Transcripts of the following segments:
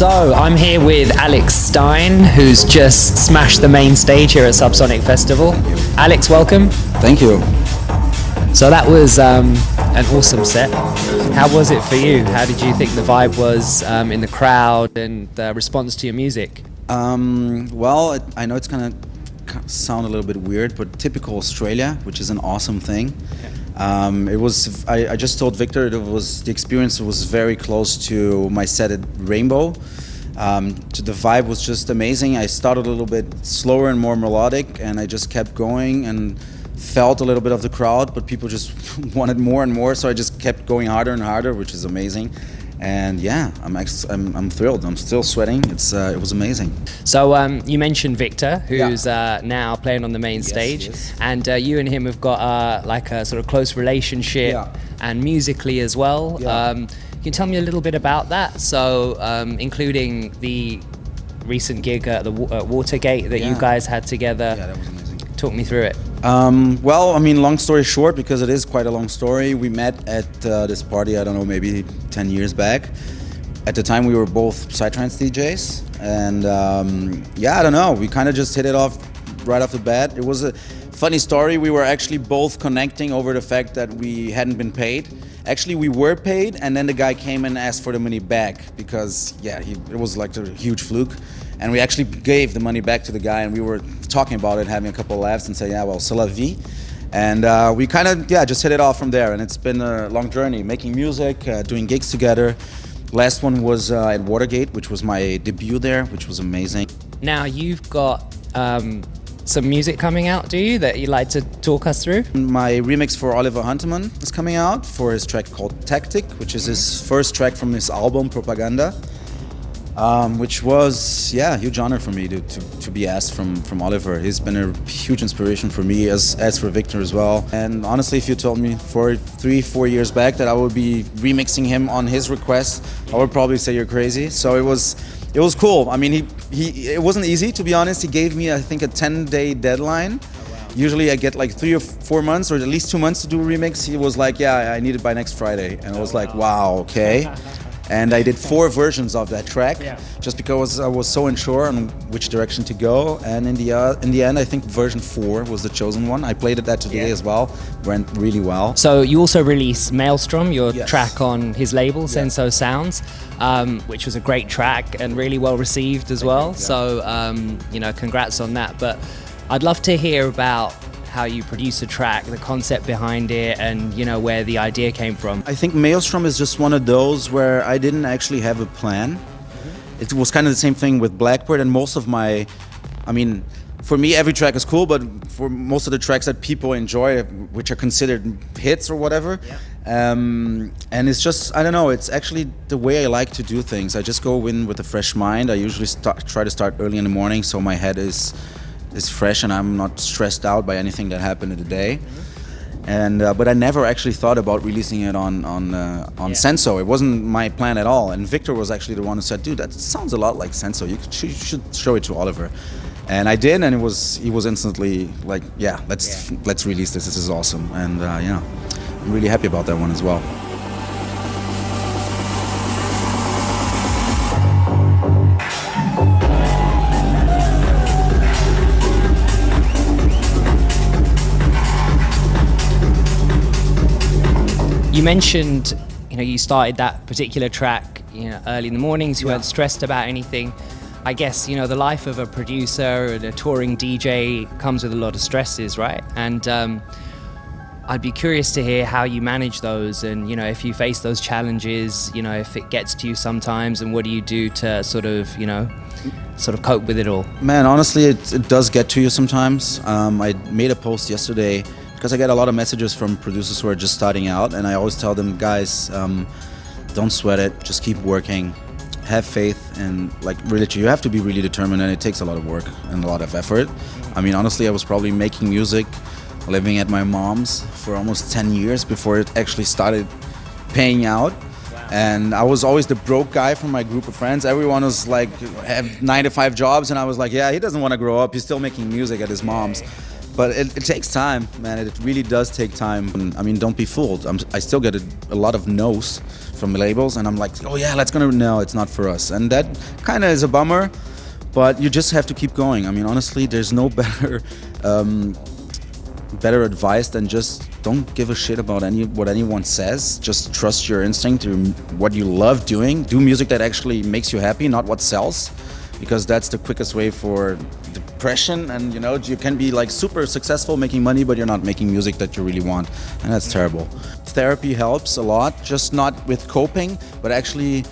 So I'm here with Alex Stein, who's just smashed the main stage here at Subsonic Festival. Alex, welcome. Thank you. So that was an awesome set. How was it for you? How did you think the vibe was in the crowd and the response to your music? Well, I know it's gonna sound a little bit weird, but typical Australia, which is an awesome thing. It was. I just told Victor the experience was very close to my set at Rainbow. The vibe was just amazing. I started a little bit slower and more melodic, and I just kept going and felt a little bit of the crowd, but people just wanted more and more, so I just kept going harder and harder, which is amazing. And yeah, I'm thrilled. I'm still sweating. It was amazing. So you mentioned Victor, who's now playing on the main stage, and you and him have got like a sort of close relationship, and musically as well. Can you tell me a little bit about that? So including the recent gig at the Watergate that you guys had together. Yeah, that was amazing. Talk me through it. Well, I mean, long story short, because it is quite a long story, we met at this party, I don't know, maybe 10 years back. At the time, we were both psytrance DJs, and yeah, I don't know, we kind of just hit it off right off the bat. It was a funny story. We were actually both connecting over the fact that we hadn't been paid. Actually, we were paid, and then the guy came and asked for the money back because, yeah, it was like a huge fluke. And we actually gave the money back to the guy, and we were talking about it, having a couple of laughs, and saying, yeah, well, c'est la vie. And we kind of, just hit it off from there. And it's been a long journey, making music, doing gigs together. Last one was at Watergate, which was my debut there, which was amazing. Now, you've got some music coming out, do you, that you'd like to talk us through? My remix for Oliver Huntemann is coming out for his track called Tactic, which is his first track from his album, Propaganda. Which was, a huge honor for me to be asked from Oliver. He's been a huge inspiration for me, as for Victor as well. And honestly, if you told me 3-4 years back that I would be remixing him on his request, I would probably say you're crazy. So it was cool. I mean, it wasn't easy, to be honest. He gave me, I think, a 10-day deadline. Usually I get like 3 or 4 months, or at least 2 months to do a remix. He was like, I need it by next Friday. And I was like, wow, okay. And I did 4 versions of that track, just because I was so unsure on which direction to go. And in the end, I think version 4 was the chosen one. I played it today as well. Went really well. So you also released Maelstrom, your track on his label, Senso Sounds, which was a great track and really well received as well. So congrats on that. But I'd love to hear about how you produce a track, the concept behind it, and where the idea came from. I think Maelstrom is just one of those where I didn't actually have a plan. It was kind of the same thing with Blackbird, and most of for me every track is cool, but for most of the tracks that people enjoy, which are considered hits or whatever, and it's just, I don't know, it's actually the way I like to do things. I just go in with a fresh mind. I usually try to start early in the morning, so my head is fresh and I'm not stressed out by anything that happened in the day. And but I never actually thought about releasing it on Senso. It wasn't my plan at all. And Victor was actually the one who said, "Dude, that sounds a lot like Senso. You should show it to Oliver." And I did, and he was instantly like, "Yeah, let's release this. This is awesome." And I'm really happy about that one as well. You mentioned, you started that particular track, early in the mornings. You weren't stressed about anything. I guess, the life of a producer and a touring DJ comes with a lot of stresses, right? And I'd be curious to hear how you manage those, and if you face those challenges, if it gets to you sometimes, and what do you do to sort of cope with it all? Man, honestly, it does get to you sometimes. I made a post yesterday, because I get a lot of messages from producers who are just starting out, and I always tell them, guys, don't sweat it, just keep working, have faith, and really, you have to be really determined, and it takes a lot of work and a lot of effort. I mean, honestly, I was probably making music, living at my mom's for almost 10 years before it actually started paying out. And I was always the broke guy from my group of friends. Everyone was like, have 9 to 5 jobs, and I was like, yeah, he doesn't want to grow up, he's still making music at his mom's. But it takes time, man. It really does take time. And, I mean, don't be fooled. I still get a lot of no's from labels, and I'm like, oh yeah, no, it's not for us. And that kind of is a bummer, but you just have to keep going. I mean, honestly, there's no better better advice than just don't give a shit about what anyone says. Just trust your instinct, what you love doing. Do music that actually makes you happy, not what sells, because that's the quickest way for depression. And you know, you can be like super successful making money, but you're not making music that you really want, and that's terrible. Therapy helps a lot, just not with coping, but actually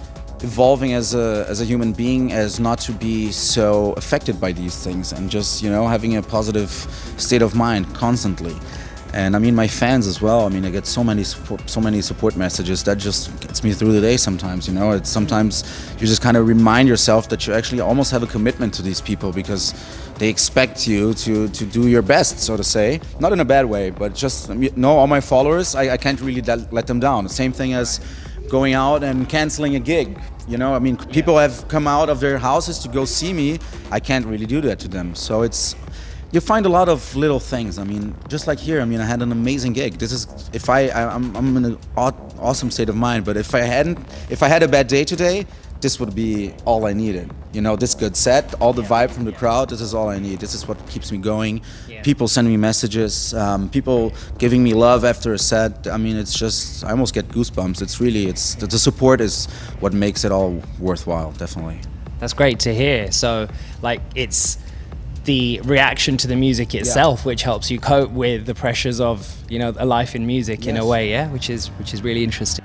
evolving as a human being, as not to be so affected by these things, and just, you know, having a positive state of mind constantly. And I mean, my fans as well. I mean, I get so many support messages that just gets me through the day sometimes, you know. It's sometimes you just kind of remind yourself that you actually almost have a commitment to these people, because they expect you to do your best, so to say. Not in a bad way, but just, you know, all my followers, I can't really let them down. The same thing as going out and canceling a gig. You know, I mean, people have come out of their houses to go see me. I can't really do that to them. So you find a lot of little things. I mean, just like here, I mean, I had an amazing gig. This is, I'm in an awesome state of mind, but if I had a bad day today, this would be all I needed. You know, this good set, all the vibe from the crowd, this is all I need. This is what keeps me going. Yeah. People sending me messages, people giving me love after a set. I mean, it's just, I almost get goosebumps. It's really, the support is what makes it all worthwhile, definitely. That's great to hear. So, like, it's the reaction to the music itself, which helps you cope with the pressures of, you know, a life in music in a way, yeah, which is really interesting.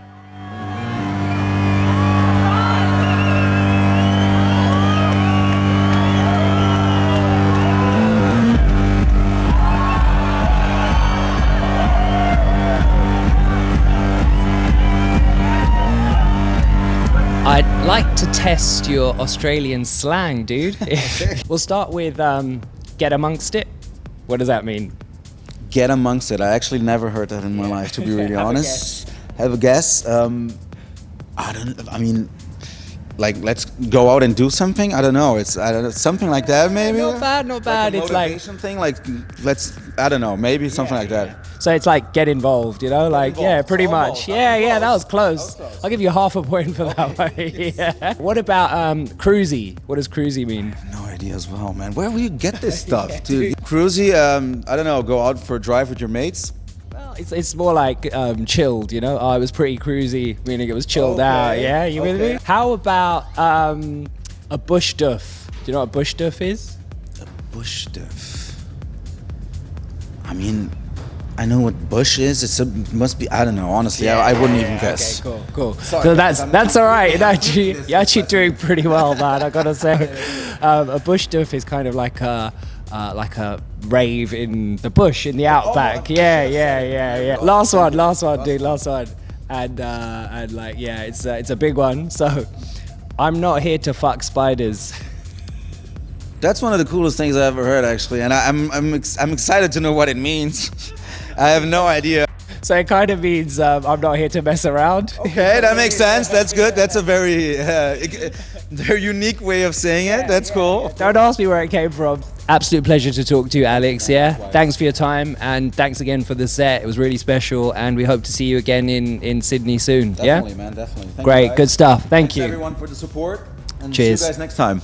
I'd like to test your Australian slang, dude. We'll start with get amongst it. What does that mean? Get amongst it. I actually never heard that in my life, to be really honest. Have a guess. I mean, like, let's go out and do something. I don't know. It's something like that, maybe. Not bad. Like a motivation thing. Like, I don't know. Maybe something like that. So it's like get involved, you know, like, yeah, pretty much. Yeah, that was close. I'll give you half a point for that one. Yeah. What about cruisy? What does cruisy mean? No idea as well, man. Where will you get this stuff, dude? Cruisy, I don't know, go out for a drive with your mates? Well, it's more like chilled, you know. Oh, it was pretty cruisy, meaning it was chilled out. Yeah, you with me? How about a bush duff? Do you know what a bush duff is? A bush duff. I mean, I know what bush is. It must be, I don't know, honestly. I wouldn't even guess. Okay, cool. Sorry, so that's all right. You're actually doing pretty well, man, I gotta say. A bush duff is kind of like a rave in the bush, in the outback. Yeah. Last one, dude, last one. And like, yeah, it's a big one. So, I'm not here to fuck spiders. That's one of the coolest things I ever heard, actually, and I'm excited to know what it means. I have no idea. So it kind of means I'm not here to mess around. Okay, that makes sense. That's good. That's a very unique way of saying it. That's cool. Don't ask me where it came from. Absolute pleasure to talk to you, Alex. Yeah, thanks for your time, and thanks again for the set. It was really special, and we hope to see you again in Sydney soon. Definitely, man. Definitely. Great, good stuff. Thanks, everyone, for the support. And cheers. See you guys next time.